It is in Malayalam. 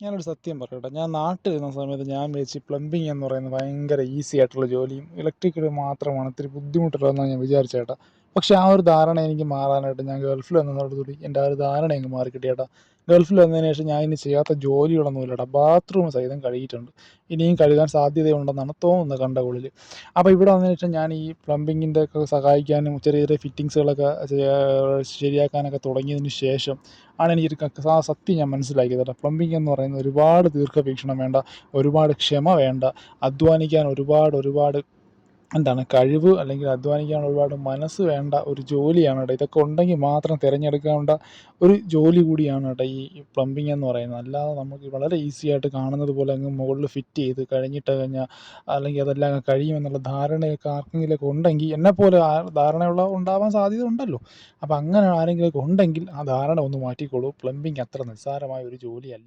ഞാനൊരു സത്യം പറയട്ടെ. ഞാൻ നാട്ടിലിരുന്ന സമയത്ത് ഞാൻ വിചാരിച്ച് പ്ലംബിംഗ് എന്ന് പറയുന്നത് ഭയങ്കര ഈസി ആയിട്ടുള്ള ജോലിയും ഇലക്ട്രിക്കൽ മാത്രമാണ് ഇത്തിരി ബുദ്ധിമുട്ടുള്ളതെന്നാണ് ഞാൻ വിചാരിച്ചത് കേട്ടാ. പക്ഷേ ആ ഒരു ധാരണ എനിക്ക് മാറാനായിട്ട് ഞാൻ ഗൾഫിൽ വന്നതോടുകൂടി എൻ്റെ ആ ഒരു ധാരണ അങ്ങ് മാറിക്കിട്ടി കേട്ടാ. ഗൾഫിൽ വന്നതിന് ശേഷം ഞാൻ ഇനി ചെയ്യാത്ത ജോലികളൊന്നും ഇല്ലടാ. ബാത്റൂം സഹിതം കഴുകിയിട്ടുണ്ട്. ഇനിയും കഴുകാൻ സാധ്യതയുണ്ടെന്നാണ് തോന്നുന്നത് കണ്ട കോളില്. അപ്പോൾ ഇവിടെ വന്നതിന് ശേഷം ഞാൻ ഈ പ്ലംബിങ്ങിൻ്റെ ഒക്കെ സഹായിക്കാനും ചെറിയ ചെറിയ ഫിറ്റിങ്സുകളൊക്കെ ശരിയാക്കാനൊക്കെ തുടങ്ങിയതിന് ശേഷം ആണ് എനിക്കൊരു സത്യം ഞാൻ മനസ്സിലാക്കിയത് കേട്ടോ. പ്ലംബിംഗ് എന്ന് പറയുന്നത് ഒരുപാട് ദീർഘവീക്ഷണം വേണ്ട, ഒരുപാട് ക്ഷമ വേണ്ട, അധ്വാനിക്കാൻ ഒരുപാട് എന്താണ് കഴിവ് അല്ലെങ്കിൽ അധ്വാനിക്കാൻ ഒരുപാട് മനസ്സ് വേണ്ട ഒരു ജോലിയാണ് കേട്ടോ. ഇതൊക്കെ ഉണ്ടെങ്കിൽ മാത്രം തിരഞ്ഞെടുക്കേണ്ട ഒരു ജോലി കൂടിയാണ് കേട്ടോ ഈ പ്ലംബിംഗ് എന്ന് പറയുന്നത്. അല്ലാതെ നമുക്ക് വളരെ ഈസി ആയിട്ട് കാണുന്നത് പോലെ അങ്ങ് മുകളിൽ ഫിറ്റ് ചെയ്ത് കഴിഞ്ഞിട്ട് കഴിഞ്ഞാൽ അല്ലെങ്കിൽ അതെല്ലാം അങ്ങ് കഴിയുമെന്നുള്ള ധാരണയൊക്കെ ആർക്കെങ്കിലുമൊക്കെ ഉണ്ടെങ്കിൽ എന്നെപ്പോലെ ധാരണയുള്ള ഉണ്ടാവാൻ സാധ്യത ഉണ്ടല്ലോ. അപ്പം അങ്ങനെ ആരെങ്കിലുമൊക്കെ ഉണ്ടെങ്കിൽ ആ ധാരണ ഒന്ന് മാറ്റിക്കോളൂ. പ്ലംബിംഗ് അത്ര നിസ്സാരമായ ഒരു ജോലിയല്ല.